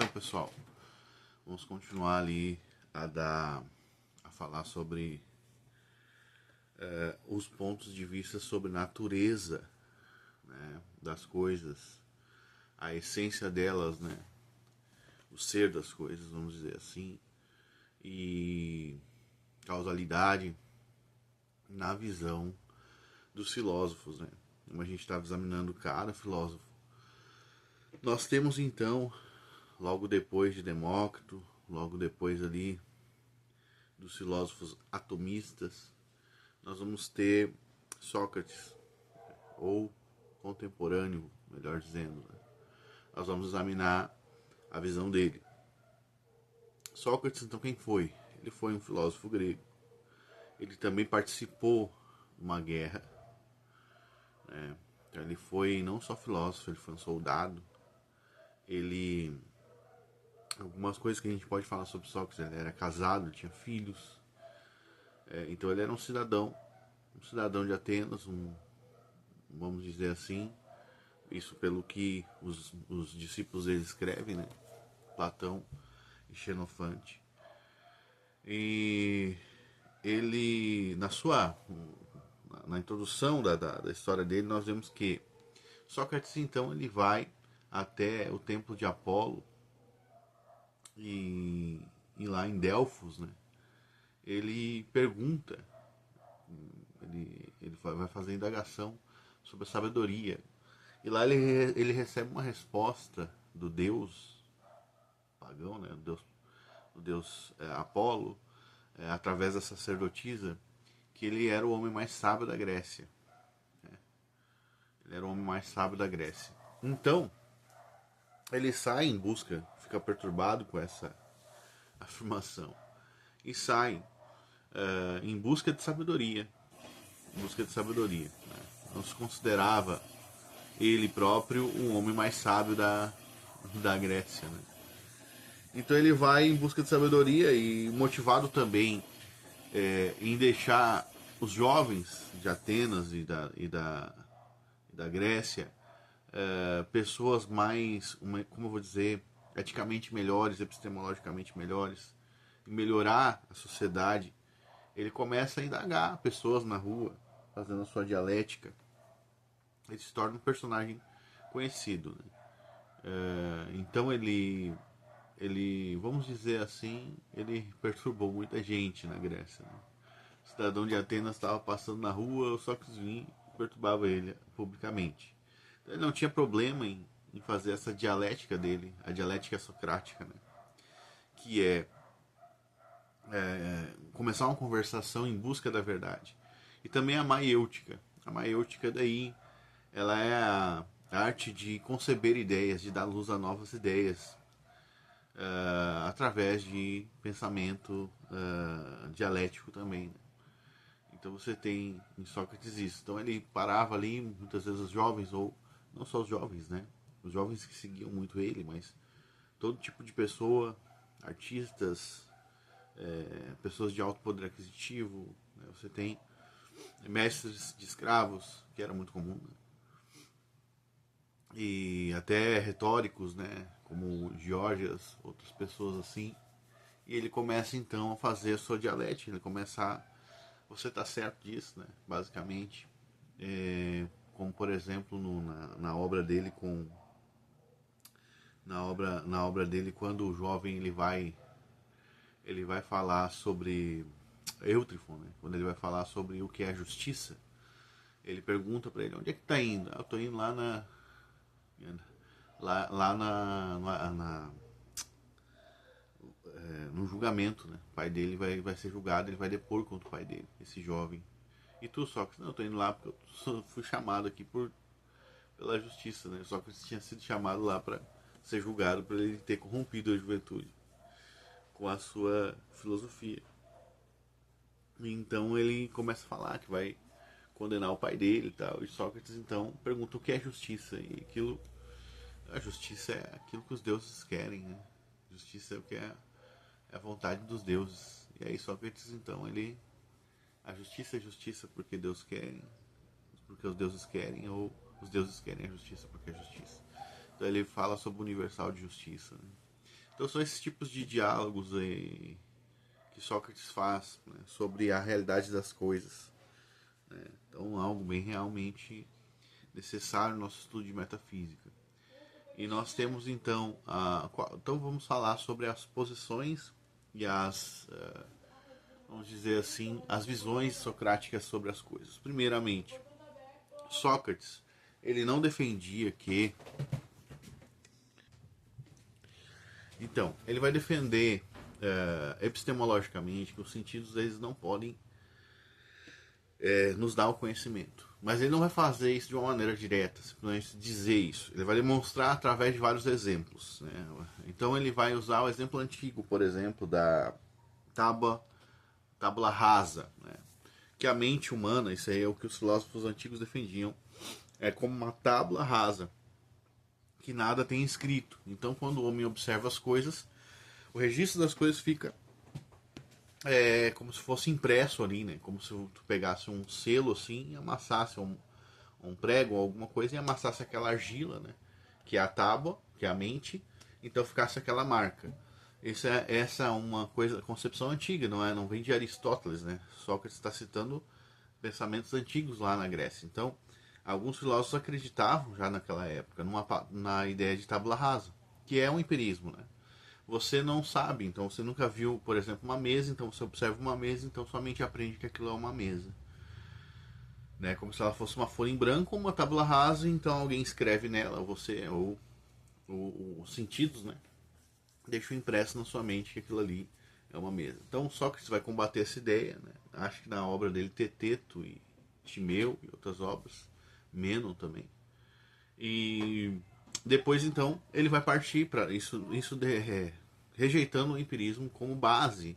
Então, pessoal, vamos continuar ali a falar sobre os pontos de vista sobre natureza, né, das coisas, a essência delas, né, o ser das coisas, vamos dizer assim, e causalidade na visão dos filósofos, né? Como a gente estava examinando cada filósofo. Nós temos então, logo depois de Demócrito, logo depois ali dos filósofos atomistas, nós vamos ter Sócrates, ou contemporâneo, melhor dizendo, né? Nós vamos examinar a visão dele. Sócrates, então, quem foi? Ele foi um filósofo grego. Ele também participou de uma guerra, né? Então, ele foi não só filósofo, ele foi um soldado. Ele... Algumas coisas que a gente pode falar sobre Sócrates: ele era casado, tinha filhos. Então ele era um cidadão de Atenas, vamos dizer assim, isso pelo que os discípulos dele escrevem, né? Platão e Xenofante. E ele, na introdução da história dele, nós vemos que Sócrates, então, ele vai até o templo de Apolo e lá em Delfos, né? Ele pergunta, ele vai fazer indagação sobre a sabedoria. E lá ele recebe uma resposta do deus pagão, né? Do deus Apolo, através da sacerdotisa, que ele era o homem mais sábio da Grécia. Né? Ele era o homem mais sábio da Grécia. Então, ele sai em busca, fica perturbado com essa afirmação, e sai em busca de sabedoria. Em busca de sabedoria. Né? Não se considerava ele próprio um homem mais sábio da Grécia. Né? Então ele vai em busca de sabedoria e motivado também em deixar os jovens de Atenas e da Grécia pessoas mais, como eu vou dizer, eticamente melhores, epistemologicamente melhores, e melhorar a sociedade. Ele começa a indagar pessoas na rua, fazendo a sua dialética. Ele se torna um personagem conhecido. Né? Então ele, vamos dizer assim, ele perturbou muita gente na Grécia. Né? O cidadão de Atenas estava passando na rua, o Sócrates vinha e perturbava ele publicamente. Então, ele não tinha problema em fazer essa dialética dele, a dialética socrática, né? Que começar uma conversação em busca da verdade. E também a maiêutica. A maiêutica daí, ela é a arte de conceber ideias, de dar luz a novas ideias, através de pensamento dialético também. Né? Então você tem em Sócrates isso. Então ele parava ali, muitas vezes os jovens, ou não só os jovens, né? Os jovens que seguiam muito ele, mas todo tipo de pessoa, artistas, pessoas de alto poder aquisitivo. Né? Você tem mestres de escravos, que era muito comum. Né? E até retóricos, né? Como Diógenes, outras pessoas assim. E ele começa então a fazer a sua dialética, ele começa a... Você está certo disso, né? Basicamente. Como por exemplo na obra dele na obra dele, quando o jovem ele vai falar sobre Eutrífon, né? Quando ele vai falar sobre o que é justiça, ele pergunta para ele: onde é que tá indo? Eu tô indo lá no julgamento, né? O pai dele vai ser julgado, ele vai depor contra o pai dele, esse jovem. E tu, Sócrates? Não, eu tô indo lá porque eu fui chamado aqui pela justiça, né? Sócrates tinha sido chamado lá para ser julgado por ele ter corrompido a juventude com a sua filosofia. E então ele começa a falar que vai condenar o pai dele e tal. E Sócrates então pergunta o que é justiça. E a justiça é aquilo que os deuses querem, né? Justiça é o que é a vontade dos deuses. E aí Sócrates então a justiça é justiça porque Deus quer, porque os deuses querem, ou os deuses querem a justiça porque é justiça. Então ele fala sobre o universal de justiça. Né? Então são esses tipos de diálogos aí que Sócrates faz, né, sobre a realidade das coisas. Né? Então algo bem realmente necessário no nosso estudo de metafísica. E nós temos então, então vamos falar sobre as posições e as, vamos dizer assim, as visões socráticas sobre as coisas. Primeiramente, Sócrates, ele não defendia que... Então, ele vai defender epistemologicamente que os sentidos eles não podem nos dar o conhecimento. Mas ele não vai fazer isso de uma maneira direta, simplesmente dizer isso. Ele vai demonstrar através de vários exemplos. Né? Então ele vai usar o exemplo antigo, por exemplo, da tábua rasa. Né? Que a mente humana, isso aí é o que os filósofos antigos defendiam, é como uma tábua rasa, que nada tem escrito. Então quando o homem observa as coisas, o registro das coisas fica como se fosse impresso ali, né? Como se tu pegasse um selo assim e amassasse um prego ou alguma coisa e amassasse aquela argila, né? Que é a tábua, que é a mente, então ficasse aquela marca. Essa é uma coisa, concepção antiga, não vem de Aristóteles, né? Sócrates está citando pensamentos antigos lá na Grécia. Então, alguns filósofos acreditavam já naquela época na ideia de tábua rasa, que é um empirismo, né? Você não sabe, então você nunca viu, por exemplo, uma mesa, então você observa uma mesa, então sua mente aprende que aquilo é uma mesa. Né? Como se ela fosse uma folha em branco ou uma tábua rasa, então alguém escreve nela, você, ou os sentidos, né? Deixam impresso na sua mente que aquilo ali é uma mesa. Então Sócrates vai combater essa ideia, né? Acho que na obra dele Teteto e Timeu e outras obras, Menon também. E depois então ele vai partir para rejeitando o empirismo como base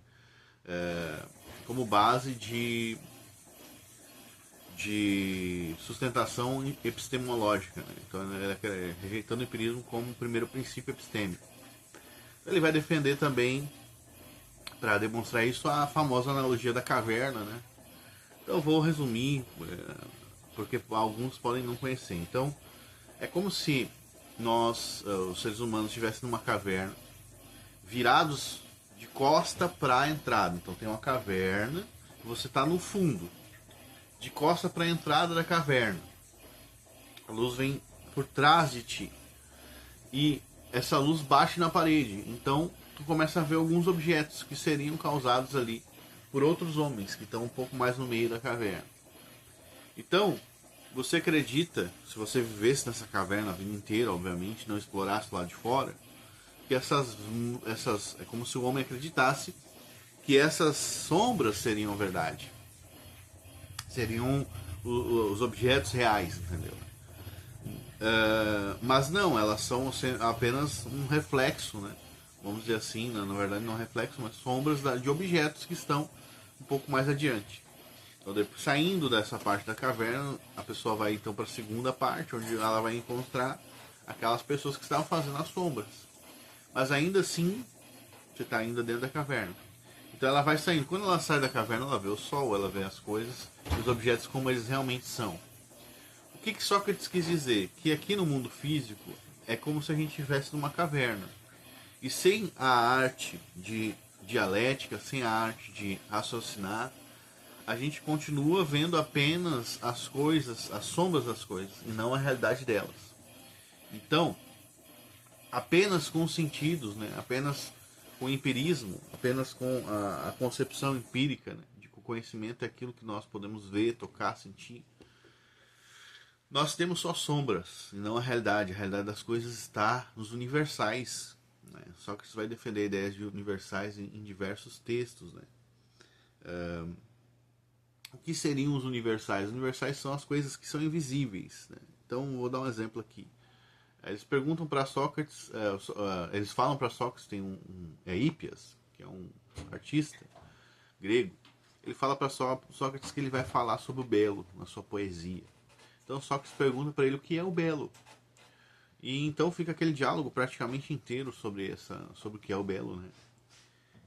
de sustentação epistemológica. Né? Então ele rejeitando o empirismo como primeiro princípio epistêmico. Ele vai defender também, para demonstrar isso, a famosa analogia da caverna. Né? Então eu vou resumir, porque alguns podem não conhecer. Então é como se nós, os seres humanos, estivéssemos numa caverna, virados de costa para a entrada. Então tem uma caverna, você está no fundo, de costa para a entrada da caverna. A luz vem por trás de ti e essa luz bate na parede. Então tu começa a ver alguns objetos que seriam causados ali por outros homens que estão um pouco mais no meio da caverna. Então você acredita, se você vivesse nessa caverna a vida inteira, obviamente, não explorasse lá de fora, que essas é como se o homem acreditasse que essas sombras seriam verdade, seriam os objetos reais, entendeu? Mas não, elas são apenas um reflexo, né? Vamos dizer assim, né? Na verdade não reflexo, mas sombras de objetos que estão um pouco mais adiante. Então, depois, saindo dessa parte da caverna, a pessoa vai então para a segunda parte, onde ela vai encontrar aquelas pessoas que estavam fazendo as sombras. Mas ainda assim, você está ainda dentro da caverna. Então ela vai saindo. Quando ela sai da caverna, ela vê o sol, ela vê as coisas, os objetos como eles realmente são. O que Sócrates quis dizer? Que aqui no mundo físico é como se a gente estivesse numa caverna. E sem a arte de dialética, sem a arte de raciocinar, a gente continua vendo apenas as coisas, as sombras das coisas, e não a realidade delas. Então, apenas com os sentidos, né? Apenas com o empirismo, apenas com a concepção empírica, né? De que o conhecimento é aquilo que nós podemos ver, tocar, sentir, nós temos só sombras e não a realidade. A realidade das coisas está nos universais. Né? Só que isso vai defender ideias de universais em diversos textos. Né? O que seriam os universais? Os universais são as coisas que são invisíveis. Né? Então, vou dar um exemplo aqui. Eles perguntam para Sócrates, eles falam para Sócrates, tem Hípias, que é um artista grego, ele fala para Sócrates que ele vai falar sobre o belo na sua poesia. Então Sócrates pergunta para ele o que é o belo. E então fica aquele diálogo praticamente inteiro sobre o que é o belo, né?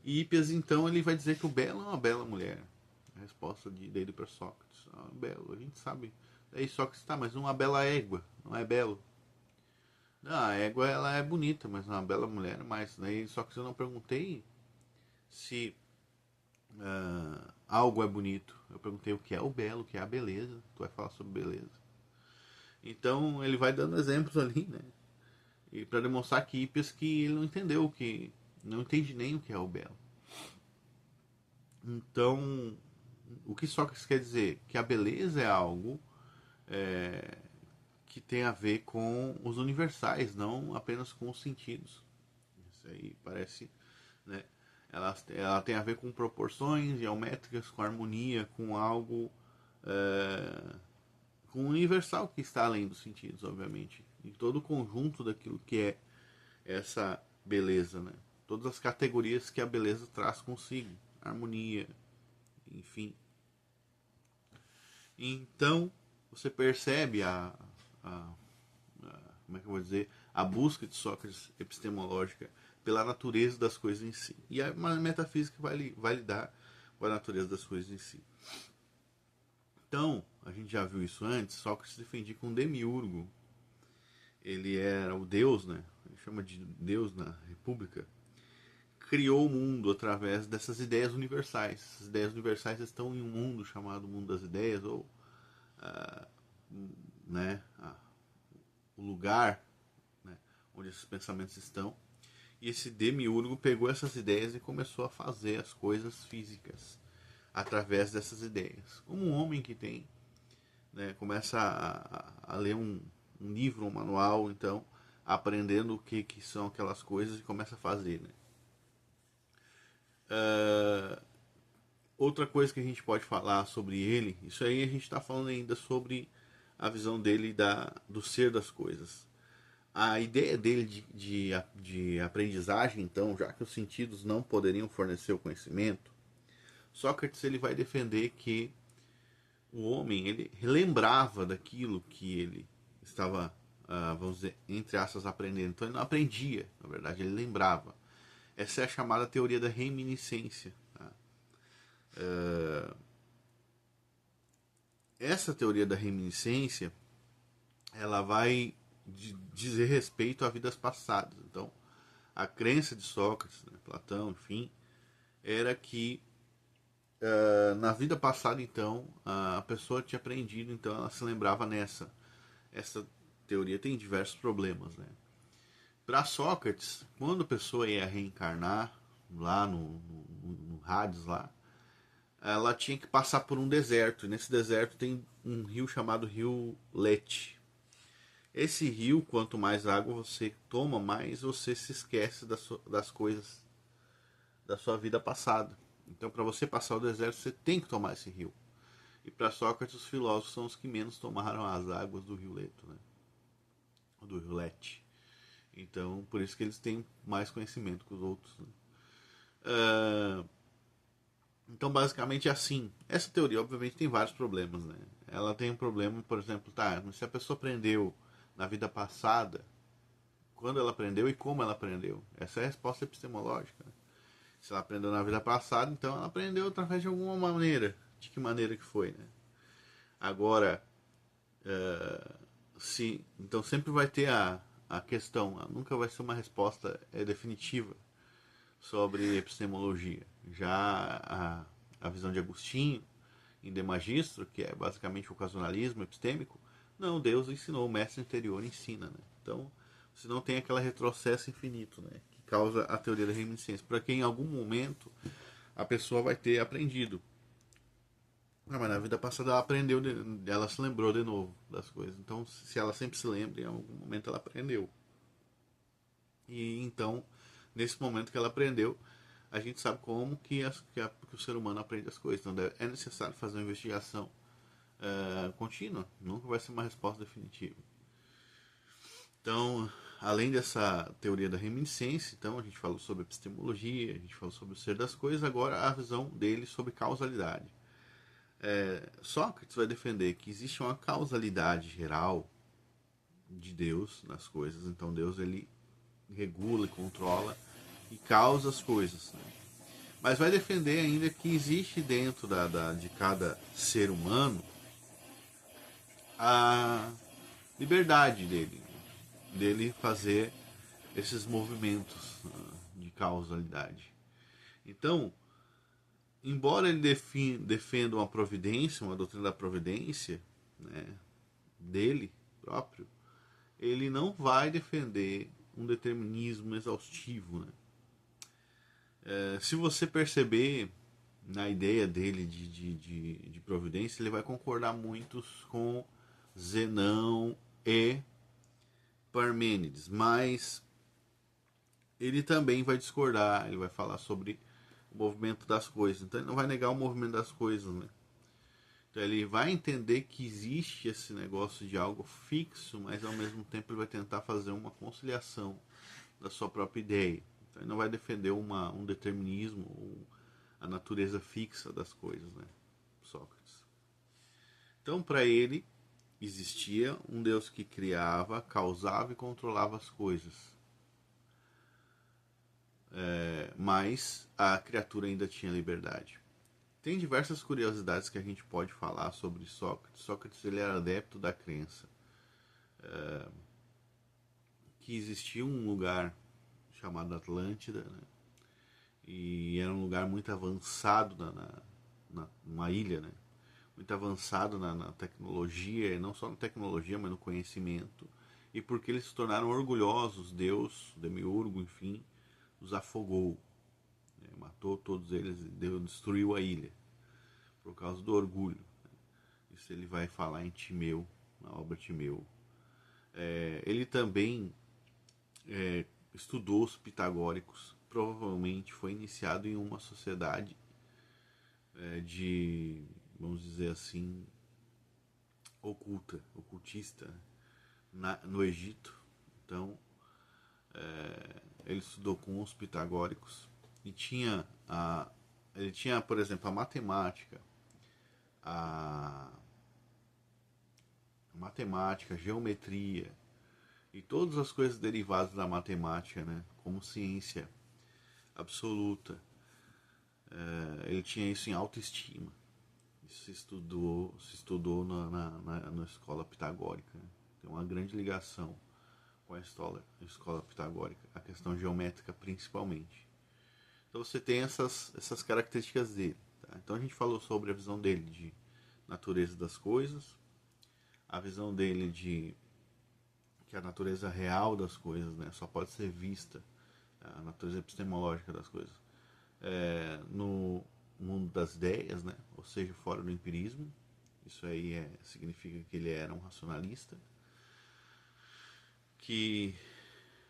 E Hípias então ele vai dizer que o belo é uma bela mulher. A resposta dele para Sócrates, belo, a gente sabe. Aí Sócrates, tá, mas uma bela égua, não é belo? A égua ela é bonita, mas é uma bela mulher, mas daí só que eu não perguntei se algo é bonito. Eu perguntei o que é o belo, o que é a beleza. Tu vai falar sobre beleza. Então ele vai dando exemplos ali, né? E para demonstrar que Hippias que ele não entendeu o que, não entende nem o que é o belo. Então, o que Sócrates quer dizer? Que a beleza é algo que tem a ver com os universais, não apenas com os sentidos. Isso aí parece, né? Ela tem a ver com proporções geométricas, com harmonia, com algo com o universal que está além dos sentidos, obviamente. E todo o conjunto daquilo que é essa beleza, né? Todas as categorias que a beleza traz consigo, harmonia, enfim. Então você percebe como é que eu vou dizer, a busca de Sócrates epistemológica pela natureza das coisas em si. E a metafísica vai lidar com a natureza das coisas em si. Então, a gente já viu isso antes, Sócrates defendia com Demiurgo. Ele era o Deus, né? Ele chama de Deus na República. Criou o mundo através dessas ideias universais. Essas ideias universais estão em um mundo chamado mundo das ideias, ou né, o lugar, né, onde esses pensamentos estão. E esse Demiurgo pegou essas ideias e começou a fazer as coisas físicas através dessas ideias. Como um homem que tem, né, começa a ler um livro, um manual, então, aprendendo o que são aquelas coisas e começa a fazer. Né? Outra coisa que a gente pode falar sobre ele, isso aí a gente está falando ainda sobre a visão dele do ser das coisas. A ideia dele de aprendizagem, então, já que os sentidos não poderiam fornecer o conhecimento, Sócrates ele vai defender que o homem ele lembrava daquilo que ele estava, vamos dizer, entre aspas, aprendendo. Então ele não aprendia, na verdade, ele lembrava. Essa é a chamada teoria da reminiscência. Tá? Essa teoria da reminiscência ela vai dizer respeito a vidas passadas. Então, a crença de Sócrates, né, Platão, enfim, era que na vida passada, então, a pessoa tinha aprendido, então ela se lembrava nessa. Essa teoria tem diversos problemas, né? Para Sócrates, quando a pessoa ia reencarnar lá no Hades lá, ela tinha que passar por um deserto. E nesse deserto tem um rio chamado Rio Lete. Esse rio, quanto mais água você toma, mais você se esquece das coisas da sua vida passada. Então, para você passar o deserto, você tem que tomar esse rio. E para Sócrates, os filósofos são os que menos tomaram as águas do rio Leto, né? Do rio Lete. Então, por isso que eles têm mais conhecimento que os outros. Né? Então, basicamente é assim. Essa teoria, obviamente, tem vários problemas, né? Ela tem um problema, por exemplo, se a pessoa aprendeu na vida passada, quando ela aprendeu e como ela aprendeu. Essa é a resposta epistemológica. Né? Se ela aprendeu na vida passada, então ela aprendeu através de alguma maneira. De que maneira que foi, né? Agora, então sempre vai ter a questão, nunca vai ser uma resposta definitiva sobre epistemologia. Já a visão de Agostinho, em De Magistro, que é basicamente o ocasionalismo epistêmico, não, Deus ensinou, o mestre interior ensina. Né? Então, você não tem aquele retrocesso infinito, né? Que causa a teoria da reminiscência. Para que em algum momento a pessoa vai ter aprendido. Mas na vida passada ela aprendeu, ela se lembrou de novo das coisas. Então, se ela sempre se lembra, em algum momento ela aprendeu. E então, nesse momento que ela aprendeu, a gente sabe como que o ser humano aprende as coisas. Então, é necessário fazer uma investigação contínua. Nunca vai ser uma resposta definitiva. Então, além dessa teoria da reminiscência, então a gente falou sobre epistemologia, a gente falou sobre o ser das coisas, agora a visão dele sobre causalidade. Sócrates vai defender que existe uma causalidade geral de Deus nas coisas. Então Deus ele regula e controla e causa as coisas. Né? Mas vai defender ainda que existe dentro de cada ser humano a liberdade dele. dele fazer esses movimentos de causalidade. Então, embora ele defenda uma providência, uma doutrina da providência, né, dele próprio, ele não vai defender um determinismo exaustivo. Né? Se você perceber na ideia dele de providência, ele vai concordar muito com Zenão e Parmênides, mas ele também vai discordar, ele vai falar sobre o movimento das coisas. Então ele não vai negar o movimento das coisas, né? Então ele vai entender que existe esse negócio de algo fixo, mas ao mesmo tempo ele vai tentar fazer uma conciliação da sua própria ideia. Então ele não vai defender um determinismo ou a natureza fixa das coisas, né? Sócrates. Então para ele existia um Deus que criava, causava e controlava as coisas. Mas a criatura ainda tinha liberdade. Tem diversas curiosidades que a gente pode falar sobre Sócrates. Sócrates ele era adepto da crença que existia um lugar chamado Atlântida, né? E era um lugar muito avançado numa ilha, né? Muito avançado na tecnologia, e não só na tecnologia, mas no conhecimento. E porque eles se tornaram orgulhosos, Deus, Demiurgo, enfim, os afogou. Matou todos eles e destruiu a ilha. Por causa do orgulho. Isso ele vai falar em Timeu, na obra Timeu. Ele também estudou os pitagóricos. Provavelmente foi iniciado em uma sociedade de, vamos dizer assim, ocultista, no Egito. Então, ele estudou com os pitagóricos e ele tinha, por exemplo, a matemática, a geometria e todas as coisas derivadas da matemática, né, como ciência absoluta. Ele tinha isso em autoestima. Isso se estudou na escola pitagórica. Né? Tem uma grande ligação com a escola pitagórica, a questão geométrica principalmente. Então você tem essas características dele. Tá? Então a gente falou sobre a visão dele de natureza das coisas, a visão dele de que a natureza real das coisas, né, só pode ser vista, a natureza epistemológica das coisas, no mundo das ideias, né, ou seja, fora do empirismo. Isso aí significa que ele era um racionalista, que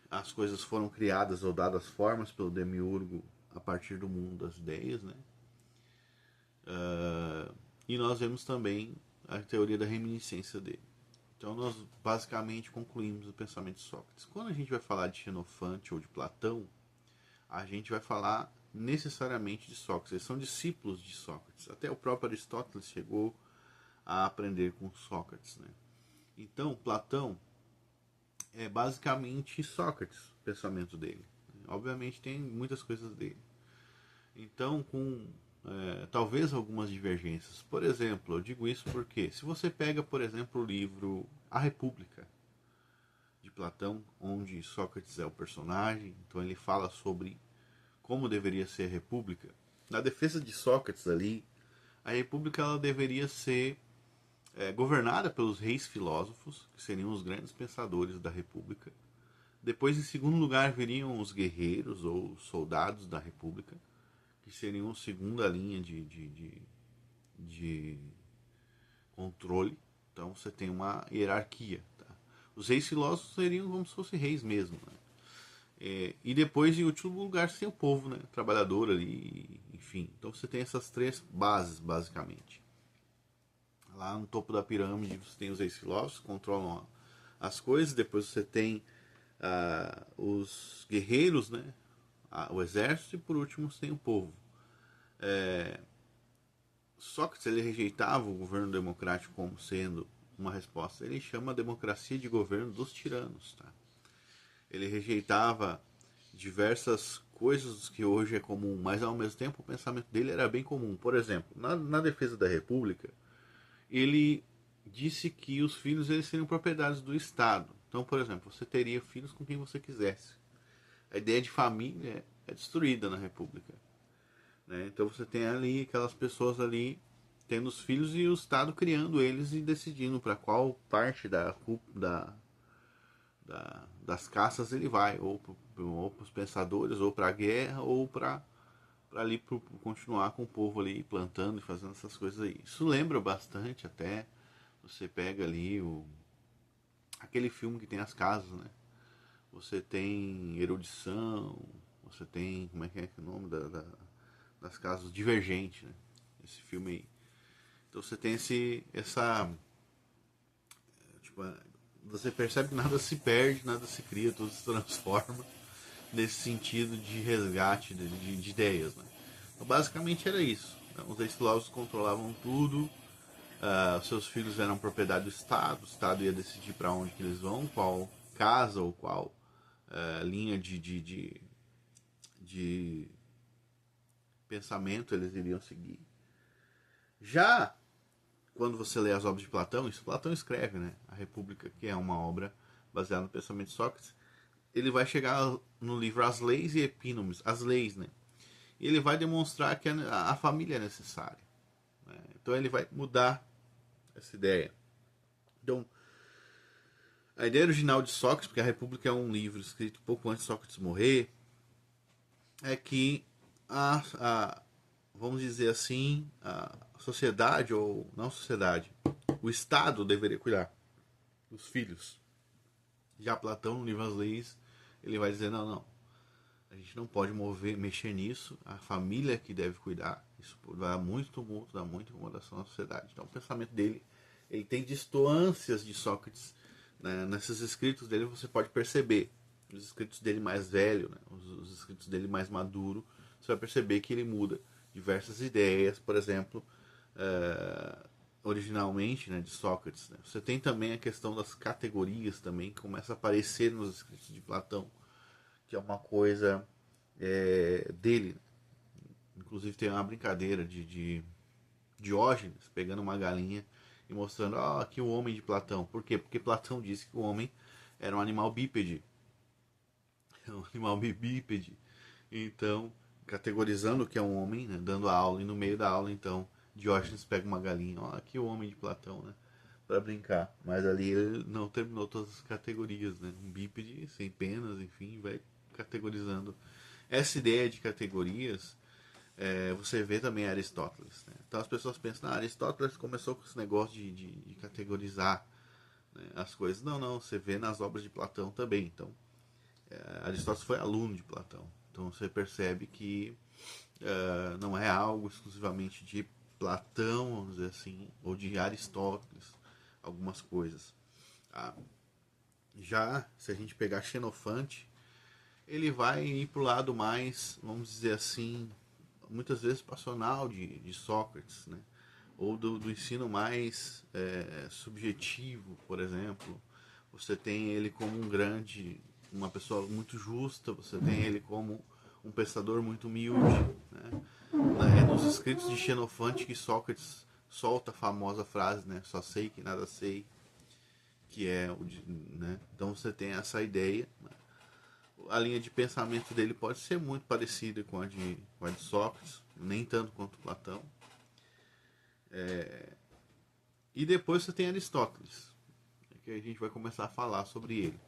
as coisas foram criadas ou dadas formas pelo Demiurgo a partir do mundo das ideias, né? E nós vemos também a teoria da reminiscência dele. Então nós basicamente concluímos o pensamento de Sócrates. Quando a gente vai falar de Xenofante ou de Platão, a gente vai falar necessariamente de Sócrates. Eles são discípulos de Sócrates. Até o próprio Aristóteles chegou a aprender com Sócrates, né? Então Platão é basicamente Sócrates, o pensamento dele. Obviamente tem muitas coisas dele. Então, com talvez algumas divergências. Por exemplo, eu digo isso porque se você pega, por exemplo, o livro A República, de Platão, onde Sócrates é o personagem, então ele fala sobre como deveria ser a república. Na defesa de Sócrates ali, a república ela deveria ser governada pelos reis filósofos, que seriam os grandes pensadores da república. Depois, em segundo lugar, viriam os guerreiros ou soldados da república, que seriam a segunda linha de controle. Então você tem uma hierarquia. Tá? Os reis filósofos seriam como se fossem reis mesmo. Né? E depois, em último lugar, você tem o povo, né? Trabalhador ali, enfim. Então você tem essas três bases, basicamente. Lá no topo da pirâmide você tem os reis filósofos, que controlam as coisas. Depois você tem os guerreiros, né? O exército, e por último você tem o povo. Sócrates ele rejeitava o governo democrático como sendo uma resposta. Ele chama a democracia de governo dos tiranos. Tá? Ele rejeitava diversas coisas que hoje é comum, mas ao mesmo tempo o pensamento dele era bem comum. Por exemplo, na defesa da República, ele disse que os filhos eles seriam propriedades do Estado. Então, por exemplo, você teria filhos com quem você quisesse. A ideia de família é destruída na República, né? Então você tem ali aquelas pessoas ali tendo os filhos e o Estado criando eles e decidindo para qual parte das caças ele vai, ou para os pensadores, ou para a guerra, ou para ali continuar com o povo ali plantando e fazendo essas coisas aí. Isso lembra bastante até, você pega ali aquele filme que tem as casas, né? Você tem erudição, você tem, como é que é o nome das casas? Divergente, né? Esse filme aí. Então você tem essa, tipo, você percebe que nada se perde, nada se cria, tudo se transforma nesse sentido de resgate de ideias, né? Então basicamente era isso. Os ex-filósofos controlavam tudo, seus filhos eram propriedade do Estado ia decidir para onde que eles vão, qual casa ou qual linha de pensamento eles iriam seguir. Já quando você lê as obras de Platão, isso Platão escreve, né? A República, que é uma obra baseada no pensamento de Sócrates, ele vai chegar no livro As Leis e Epínomes, as leis, né? E ele vai demonstrar que a família é necessária, né? Então ele vai mudar essa ideia. Então, a ideia original de Sócrates, porque a República é um livro escrito pouco antes de Sócrates morrer, é que vamos dizer assim, a sociedade, ou não sociedade, o Estado deveria cuidar dos filhos. Já Platão, no livro As Leis, ele vai dizer, não, a gente não pode mexer nisso, a família que deve cuidar, isso vai dar muito tumulto, dá muita incomodação na sociedade. Então o pensamento dele, ele tem distâncias de Sócrates, né? Nesses escritos dele você pode perceber, os escritos dele mais velho, né? os escritos dele mais maduro, você vai perceber que ele muda diversas ideias, por exemplo, originalmente, né, de Sócrates. Né? Você tem também a questão das categorias também, que começa a aparecer nos escritos de Platão, que é uma coisa dele. Inclusive tem uma brincadeira de Diógenes pegando uma galinha e mostrando, aqui o homem de Platão. Por quê? Porque Platão disse que o homem era um animal bípede. Um animal bípede. Então, categorizando o que é um homem, né, dando a aula, e no meio da aula, então, Diógenes pega uma galinha, aqui o homem de Platão, né, para brincar. Mas ali ele não terminou todas as categorias, né, um bípede, sem penas, enfim, vai categorizando. Essa ideia de categorias, você vê também Aristóteles. Né? Então as pessoas pensam, Aristóteles começou com esse negócio de categorizar, né, as coisas. Não, você vê nas obras de Platão também. Então, Aristóteles foi aluno de Platão. Então você percebe que não é algo exclusivamente de Platão, vamos dizer assim, ou de Aristóteles, algumas coisas. Já se a gente pegar Xenofante, ele vai ir para o lado mais, vamos dizer assim, muitas vezes passional de Sócrates, né? Ou do ensino mais subjetivo, por exemplo. Você tem ele como uma pessoa muito justa, você tem ele como um pensador muito humilde. Né? É nos escritos de Xenofante que Sócrates solta a famosa frase, né? Só sei que nada sei, que é né? Então você tem essa ideia. Né? A linha de pensamento dele pode ser muito parecida com a de Sócrates, nem tanto quanto Platão. E depois você tem Aristóteles, que a gente vai começar a falar sobre ele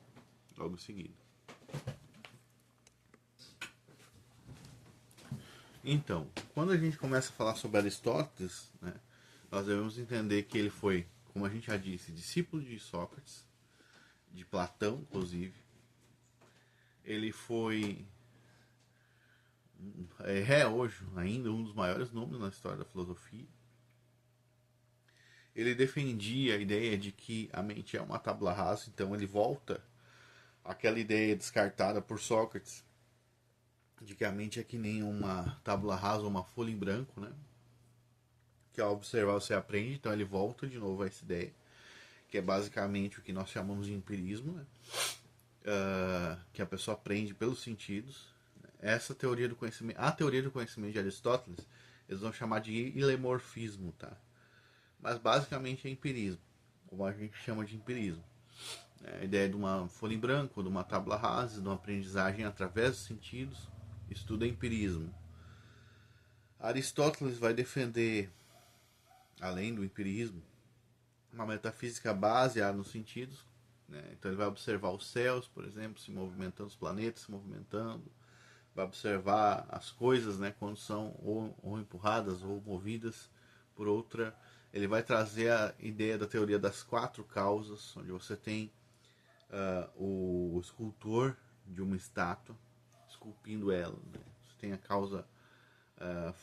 logo em seguida. Então, quando a gente começa a falar sobre Aristóteles, né, nós devemos entender que ele foi, como a gente já disse, discípulo de Sócrates, de Platão, inclusive. Ele foi hoje ainda um dos maiores nomes na história da filosofia. Ele defendia a ideia de que a mente é uma tábua rasa, então ele volta àquela ideia descartada por Sócrates de que a mente é que nem uma tábua rasa ou uma folha em branco, né? Que ao observar você aprende, então ele volta de novo a essa ideia, que é basicamente o que nós chamamos de empirismo, né? Que a pessoa aprende pelos sentidos. Essa teoria do conhecimento, a teoria do conhecimento de Aristóteles, eles vão chamar de ilemorfismo, tá? Mas basicamente é empirismo, como a gente chama de empirismo. A ideia de uma folha em branco, de uma tábua rasa, de uma aprendizagem através dos sentidos. Isso tudo é empirismo. Aristóteles vai defender, além do empirismo, uma metafísica baseada nos sentidos. Né? Então ele vai observar os céus, por exemplo, se movimentando, os planetas se movimentando, vai observar as coisas, né, quando são ou empurradas ou movidas por outra. Ele vai trazer a ideia da teoria das quatro causas, onde você tem o escultor de uma estátua esculpindo ela. Né? Você tem a causa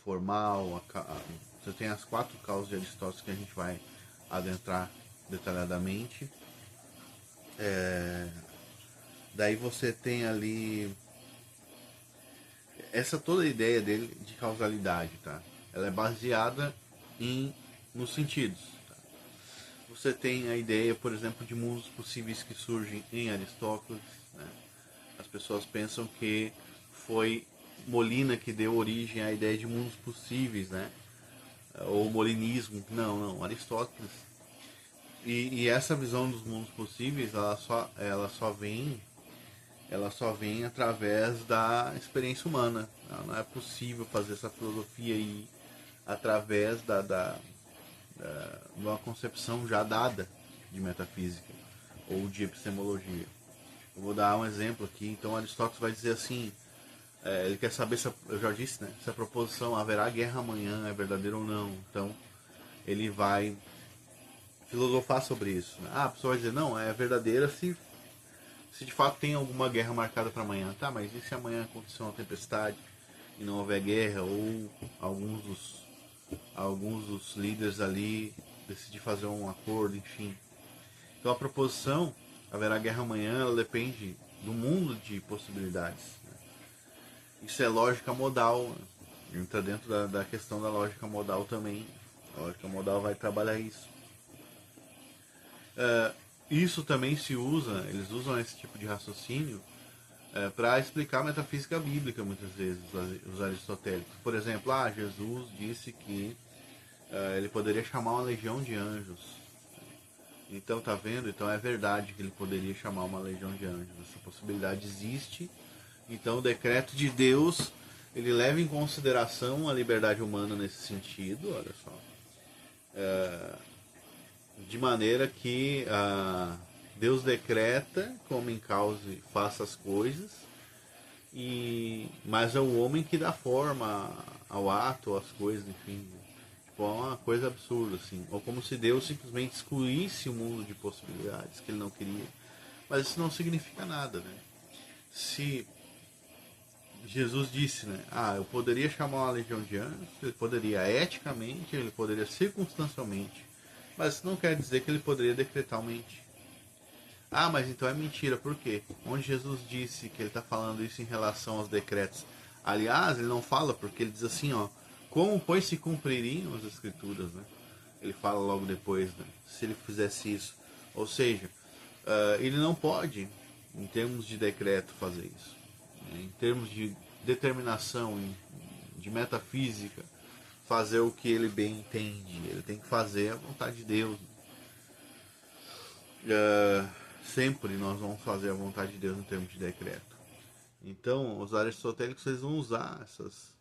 formal, você tem as quatro causas de Aristóteles que a gente vai adentrar detalhadamente. Daí você tem ali essa toda a ideia dele de causalidade, tá? Ela é baseada nos sentidos. Tá? Você tem a ideia, por exemplo, de mundos possíveis que surgem em Aristóteles. Né? As pessoas pensam que foi Molina que deu origem à ideia de mundos possíveis, né? Ou molinismo. Não, não, Aristóteles. E essa visão dos mundos possíveis, ela só vem através da experiência humana. Não é possível fazer essa filosofia aí através de uma concepção já dada de metafísica ou de epistemologia. Eu vou dar um exemplo aqui. Então Aristóteles vai dizer assim, ele quer saber se, eu já disse, né, se a proposição haverá guerra amanhã é verdadeira ou não. Então ele vai filosofar sobre isso. Né? A pessoa vai dizer, não, é verdadeira se de fato tem alguma guerra marcada para amanhã. Tá, mas e se amanhã acontecer uma tempestade e não houver guerra, ou alguns dos líderes ali decidir fazer um acordo, enfim. Então a proposição, haverá guerra amanhã, ela depende do mundo de possibilidades. Né? Isso é lógica modal, né? Entra dentro da questão da lógica modal também. A lógica modal vai trabalhar isso. Isso também se usa, eles usam esse tipo de raciocínio para explicar a metafísica bíblica, muitas vezes, os aristotélicos. Por exemplo, Jesus disse que ele poderia chamar uma legião de anjos. Então, tá vendo? Então é verdade que ele poderia chamar uma legião de anjos. Essa possibilidade existe. Então o decreto de Deus, ele leva em consideração a liberdade humana nesse sentido, olha só. De maneira que Deus decreta que o homem cause faça as coisas, mas é o homem que dá forma ao ato, às coisas, enfim. Tipo, é uma coisa absurda, assim. Ou como se Deus simplesmente excluísse o mundo de possibilidades que ele não queria. Mas isso não significa nada, né? Se Jesus disse, né? Eu poderia chamar uma legião de anjos, ele poderia eticamente, ele poderia circunstancialmente. Mas isso não quer dizer que ele poderia decretalmente. Mas então é mentira, por quê? Onde Jesus disse que ele está falando isso em relação aos decretos. Aliás, ele não fala, porque ele diz assim, ó, como pois se cumpririam as escrituras, né? Ele fala logo depois, né? Se ele fizesse isso. Ou seja, ele não pode, em termos de decreto, fazer isso. Né? Em termos de determinação, de metafísica, fazer o que ele bem entende. Ele tem que fazer a vontade de Deus. Sempre nós vamos fazer a vontade de Deus em termos de decreto. Então, os aristotélicos eles vão usar essas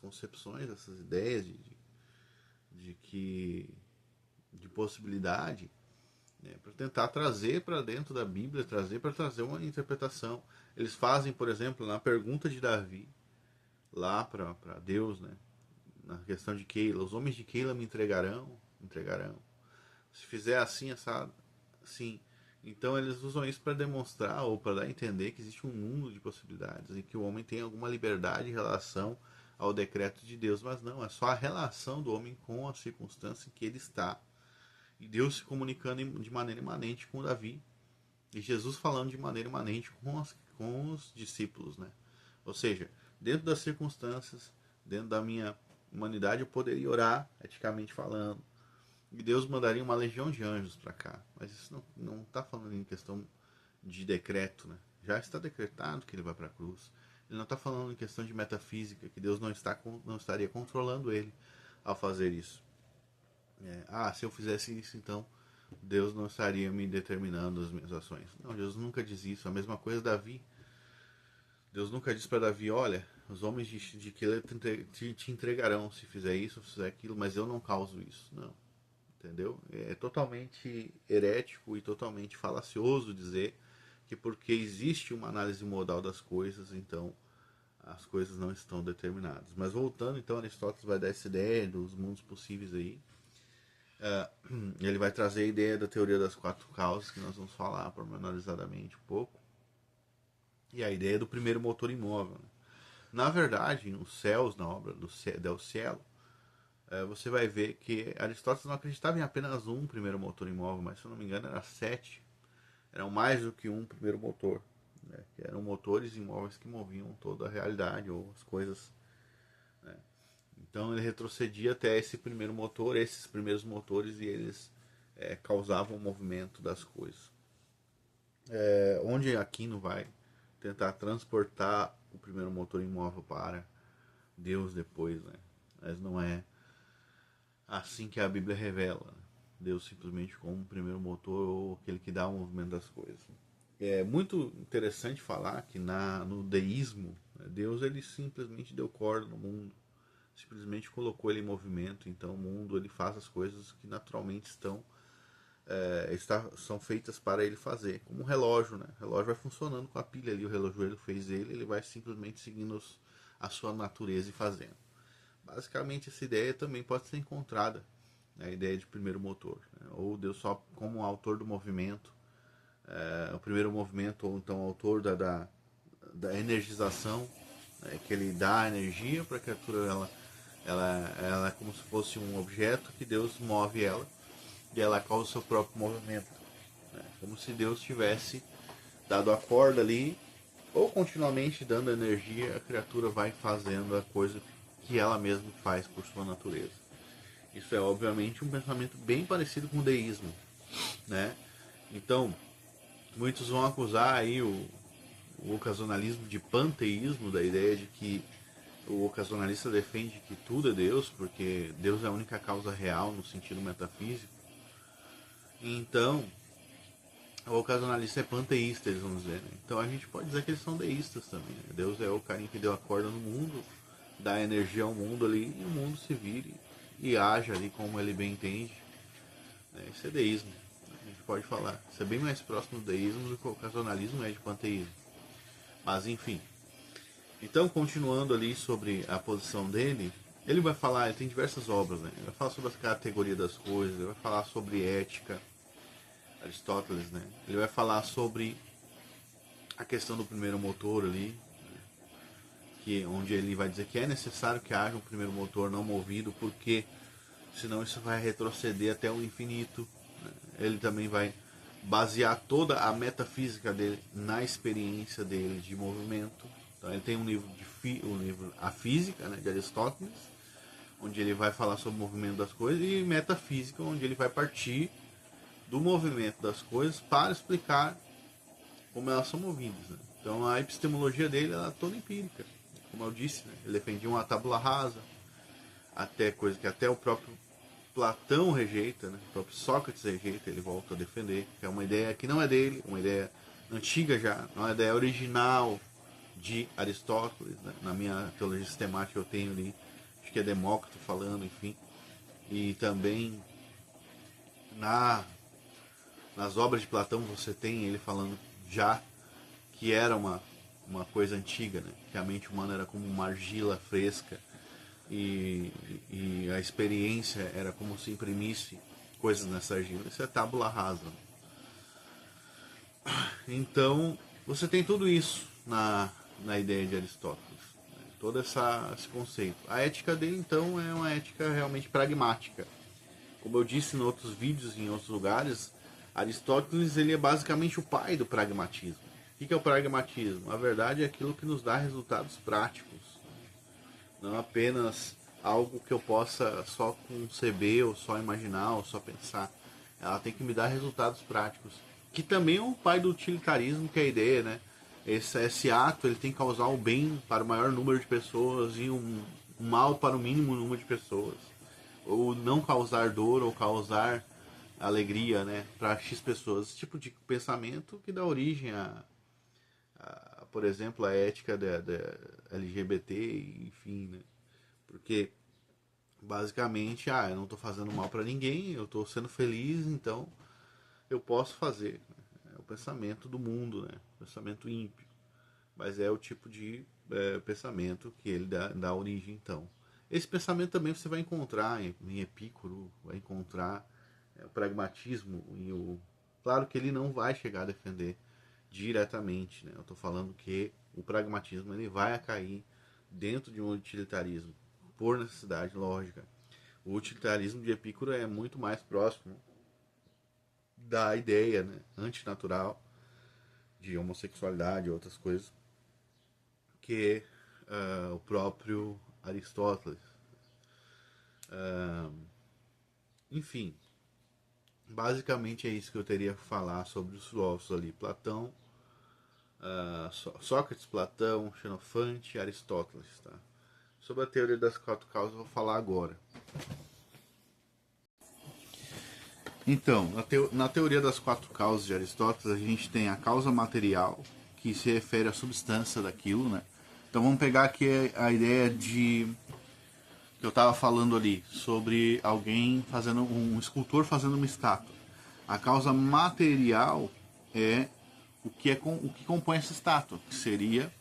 concepções, essas ideias de possibilidade, né, para tentar trazer para dentro da Bíblia, para trazer uma interpretação. Eles fazem, por exemplo, na pergunta de Davi, lá para Deus, né, na questão de Keila, os homens de Keila me entregarão. Se fizer assim, assado, sim. Então eles usam isso para demonstrar ou para dar a entender que existe um mundo de possibilidades e que o homem tem alguma liberdade em relação ao decreto de Deus, mas não, é só a relação do homem com a circunstância em que ele está. E Deus se comunicando de maneira imanente com Davi e Jesus falando de maneira imanente com os discípulos, né? Ou seja, dentro das circunstâncias, dentro da minha humanidade, eu poderia orar, eticamente falando, e Deus mandaria uma legião de anjos para cá. Mas isso não está falando em questão de decreto, né? Já está decretado que ele vai para a cruz. Ele não está falando em questão de metafísica, que Deus não estaria controlando ele ao fazer isso. Se eu fizesse isso, então Deus não estaria me determinando as minhas ações. Não, Deus nunca diz isso. A mesma coisa Davi. Deus nunca diz para Davi, olha, os homens de Keila te entregarão se fizer isso, se fizer aquilo, mas eu não causo isso. Não, entendeu? É totalmente herético e totalmente falacioso dizer que porque existe uma análise modal das coisas, então as coisas não estão determinadas. Mas voltando, então, Aristóteles vai dar essa ideia dos mundos possíveis aí. Ele vai trazer a ideia da teoria das quatro causas, que nós vamos falar pormenorizadamente um pouco. E a ideia do primeiro motor imóvel. Né? Na verdade, nos céus, na obra Del Cielo, você vai ver que Aristóteles não acreditava em apenas um primeiro motor imóvel, mas se eu não me engano era 7. Eram mais do que um primeiro motor. Né? Que eram motores imóveis que moviam toda a realidade ou as coisas. Né? Então ele retrocedia até esse primeiro motor, esses primeiros motores, e eles causavam o movimento das coisas. Onde Aquino vai tentar transportar o primeiro motor imóvel para Deus depois, né? Mas não é assim que a Bíblia revela. Né? Deus simplesmente como o primeiro motor ou aquele que dá o movimento das coisas. É muito interessante falar que no deísmo, né, Deus ele simplesmente deu corda no mundo, simplesmente colocou ele em movimento. Então o mundo ele faz as coisas que naturalmente são feitas para ele fazer, como um relógio, né? O relógio vai funcionando com a pilha ali, o relojoeiro fez ele vai simplesmente seguindo a sua natureza e fazendo. Basicamente essa ideia também pode ser encontrada, né? A ideia de primeiro motor, né? Ou Deus só como autor do movimento, o primeiro movimento, ou então autor da energização, né? Que ele dá a energia para a criatura, ela é como se fosse um objeto que Deus move ela, e ela causa o seu próprio movimento. Né? Como se Deus tivesse dado a corda ali, ou continuamente dando energia, a criatura vai fazendo a coisa que ela mesma faz por sua natureza. Isso é obviamente um pensamento bem parecido com o deísmo. Né? Então, muitos vão acusar aí o ocasionalismo de panteísmo, da ideia de que o ocasionalista defende que tudo é Deus, porque Deus é a única causa real no sentido metafísico. Então, o ocasionalista é panteísta, eles vão dizer. Né? Então a gente pode dizer que eles são deístas também. Né? Deus é o carinha que deu a corda no mundo, dá energia ao mundo ali, e o mundo se vire e age ali como ele bem entende. Isso é deísmo, a gente pode falar. Isso é bem mais próximo do deísmo do que o ocasionalismo é de panteísmo. Mas enfim. Então, continuando ali sobre a posição dele, ele vai falar, ele tem diversas obras, né? Ele vai falar sobre as categorias das coisas, ele vai falar sobre ética, Aristóteles, né? Ele vai falar sobre a questão do primeiro motor ali, né? Onde ele vai dizer que é necessário que haja um primeiro motor não movido, porque senão isso vai retroceder até o infinito. Né? Ele também vai basear toda a metafísica dele na experiência dele de movimento. Então ele tem um livro A Física, né, de Aristóteles, onde ele vai falar sobre o movimento das coisas, e Metafísica, onde ele vai partir do movimento das coisas para explicar como elas são movidas. Né? Então a epistemologia dele é toda empírica, como eu disse, né? Ele defendia uma tábula rasa, até coisa que até o próprio Platão rejeita, né? O próprio Sócrates rejeita, ele volta a defender, que é uma ideia que não é dele, uma ideia antiga já, não é uma ideia original de Aristóteles. Né? Na minha teologia sistemática eu tenho ali, acho que é Demócrito falando, enfim, e também nas obras de Platão você tem ele falando já que era uma coisa antiga, né? Que a mente humana era como uma argila fresca e a experiência era como se imprimisse coisas nessa argila. Isso é tábula rasa. Então você tem tudo isso na ideia de Aristóteles, né? Todo esse conceito. A ética dele então é uma ética realmente pragmática. Como eu disse em outros vídeos, em outros lugares, Aristóteles ele é basicamente o pai do pragmatismo. O que é o pragmatismo? A verdade é aquilo que nos dá resultados práticos. Não apenas algo que eu possa só conceber, ou só imaginar, ou só pensar. Ela tem que me dar resultados práticos. Que também é o pai do utilitarismo, que é a ideia, né? Esse ato ele tem que causar o bem para o maior número de pessoas e um mal para o mínimo número de pessoas. Ou não causar dor, ou causar alegria, né, para X pessoas. Esse tipo de pensamento que dá origem por exemplo, a ética da LGBT, enfim, né? Porque basicamente, eu não estou fazendo mal para ninguém, eu estou sendo feliz, então eu posso fazer. É o pensamento do mundo, né? O pensamento ímpio. Mas é o tipo de pensamento que ele dá origem, então. Esse pensamento também você vai encontrar em Epicuro, vai encontrar o pragmatismo. Claro que ele não vai chegar a defender diretamente, né? Eu estou falando que o pragmatismo ele vai cair dentro de um utilitarismo, por necessidade lógica. O utilitarismo de Epicuro é muito mais próximo da ideia, né, antinatural de homossexualidade e outras coisas que o próprio Aristóteles. Enfim, basicamente é isso que eu teria que falar sobre os filósofos ali. Platão, Sócrates, Platão, Xenofante e Aristóteles. Tá? Sobre a teoria das 4 causas eu vou falar agora. Então, na teoria das 4 causas de Aristóteles, a gente tem a causa material, que se refere à substância daquilo, né? Então vamos pegar aqui a ideia que eu estava falando ali, sobre alguém fazendo, um escultor fazendo uma estátua. A causa material é o que compõe essa estátua, que seria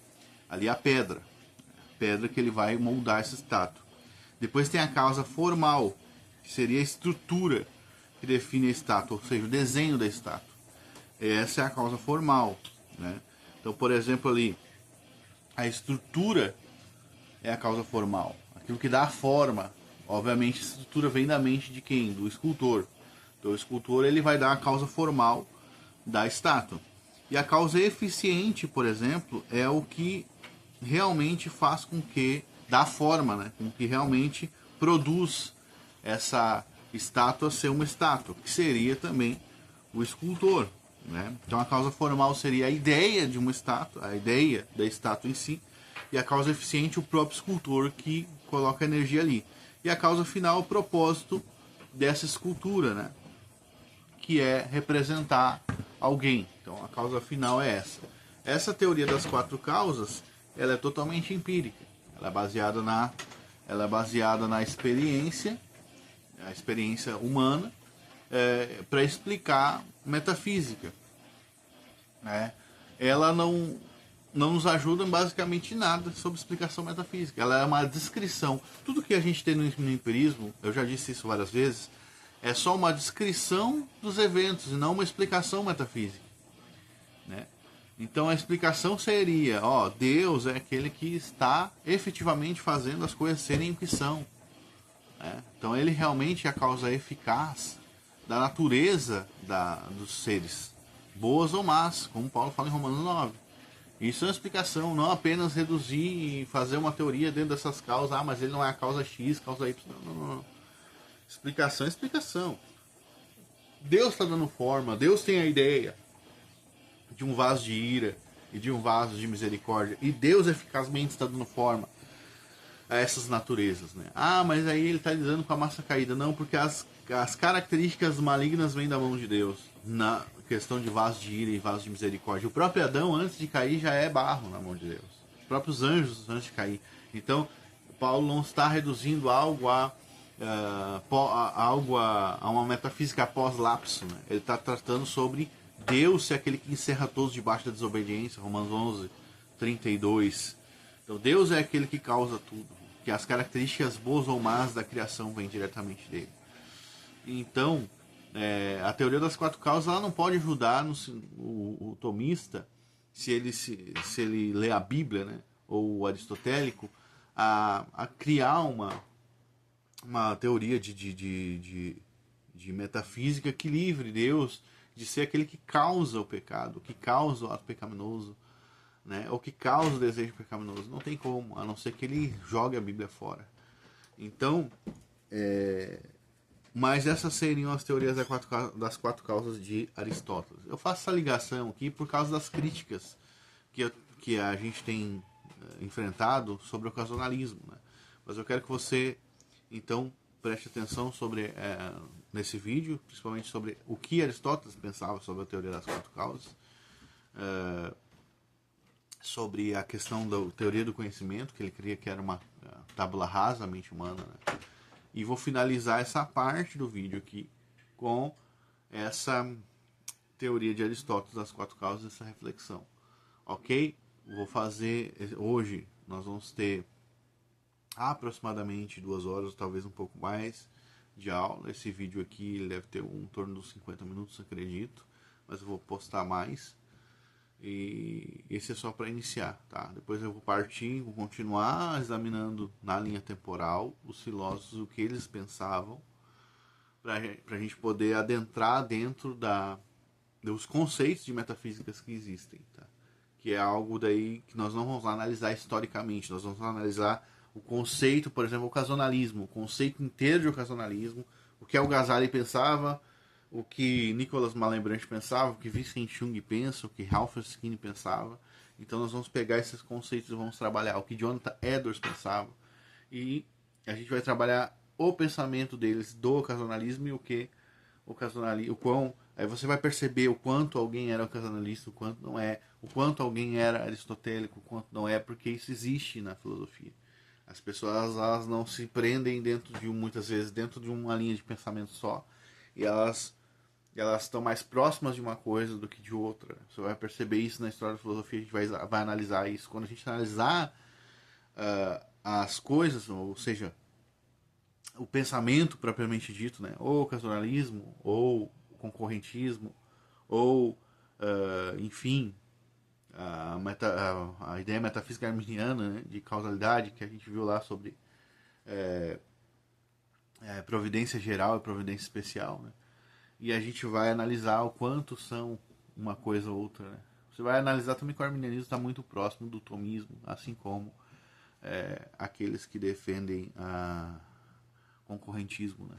ali a pedra que ele vai moldar essa estátua. Depois tem a causa formal, que seria a estrutura que define a estátua, ou seja, o desenho da estátua. Essa é a causa formal, né? Então, por exemplo, ali, a estrutura é a causa formal. Aquilo que dá a forma. Obviamente, a estrutura vem da mente de quem? Do escultor. Então, o escultor ele vai dar a causa formal da estátua. E a causa eficiente, por exemplo, é o que realmente faz com que dá forma, né? Com que realmente produz essa estátua ser uma estátua, que seria também o escultor, né? Então a causa formal seria a ideia de uma estátua, a ideia da estátua em si, e a causa eficiente o próprio escultor que coloca energia ali. E a causa final o propósito dessa escultura, né? Que é representar alguém. Então a causa final é essa. Essa teoria das 4 causas, ela é totalmente empírica. Ela é baseada na experiência, a experiência humana, para explicar metafísica, né? Ela não nos ajuda em basicamente nada sobre explicação metafísica. Ela é uma descrição. Tudo que a gente tem no empirismo, eu já disse isso várias vezes, é só uma descrição dos eventos e não uma explicação metafísica, né? Então a explicação seria, Deus é aquele que está efetivamente fazendo as coisas serem o que são, né? Então ele realmente é a causa eficaz da natureza dos seres, boas ou más, como Paulo fala em Romanos 9. Isso é uma explicação, não apenas reduzir e fazer uma teoria dentro dessas causas, mas ele não é a causa X, causa Y, não. Explicação é explicação. Deus está dando forma, Deus tem a ideia de um vaso de ira e de um vaso de misericórdia, e Deus eficazmente está dando forma a essas naturezas, né? Mas aí ele está lidando com a massa caída. Não, porque as características malignas vêm da mão de Deus, na questão de vaso de ira e vaso de misericórdia. O próprio Adão, antes de cair, já é barro na mão de Deus. Os próprios anjos, antes de cair. Então, Paulo não está reduzindo algo a uma metafísica pós-lapso, né? Ele está tratando sobre Deus ser aquele que encerra todos debaixo da desobediência, Romanos 11, 32. Então Deus é aquele que causa tudo, que as características boas ou más da criação vêm diretamente dele. Então, a teoria das 4 causas ela não pode ajudar o tomista, se ele lê a Bíblia, né, ou o aristotélico, a criar uma teoria de metafísica que livre Deus de ser aquele que causa o pecado, que causa o ato pecaminoso, né? Ou que causa o desejo pecaminoso. Não tem como, a não ser que ele jogue a Bíblia fora. Então, mas essas seriam as teorias das 4 causas de Aristóteles. Eu faço essa ligação aqui por causa das críticas que a gente tem enfrentado sobre o ocasionalismo, né? Mas eu quero que você, então, preste atenção sobre nesse vídeo, principalmente sobre o que Aristóteles pensava sobre a teoria das quatro causas, sobre a questão da teoria do conhecimento, que ele cria que era uma tábula rasa da mente humana, né? E vou finalizar essa parte do vídeo aqui com essa teoria de Aristóteles das quatro causas, essa reflexão. Ok? Vou fazer hoje, nós vamos ter aproximadamente 2 horas, talvez um pouco mais de aula. Esse vídeo aqui ele deve ter em torno dos 50 minutos, acredito, mas eu vou postar mais. E esse é só para iniciar, tá? Depois eu vou partir, vou continuar examinando na linha temporal os filósofos, o que eles pensavam, para a gente poder adentrar dentro dos conceitos de metafísicas que existem, tá? Que é algo daí que nós não vamos analisar historicamente, nós vamos analisar o conceito, por exemplo, o ocasionalismo, o conceito inteiro de ocasionalismo, o que o Ghazali pensava, o que Nicholas Malebranche pensava, o que Vincent Chung pensa, o que Ralph Skinner pensava. Então nós vamos pegar esses conceitos e vamos trabalhar o que Jonathan Edwards pensava. E a gente vai trabalhar o pensamento deles do ocasionalismo e o que ocasionalismo, o quão, aí você vai perceber o quanto alguém era ocasionalista, o quanto não é, o quanto alguém era aristotélico, o quanto não é, porque isso existe na filosofia. As pessoas elas não se prendem dentro de muitas vezes dentro de uma linha de pensamento só, e elas estão mais próximas de uma coisa do que de outra. Você vai perceber isso na história da filosofia, a gente vai analisar isso. Quando a gente analisar as coisas, ou seja, o pensamento propriamente dito, né? Ou ocasionalismo, ou concorrentismo, ou, enfim, a ideia metafísica arminiana, né? De causalidade, que a gente viu lá sobre providência geral e providência especial, né? E a gente vai analisar o quanto são uma coisa ou outra, né? Você vai analisar também que o arminianismo está muito próximo do tomismo, assim como aqueles que defendem concorrentismo, né?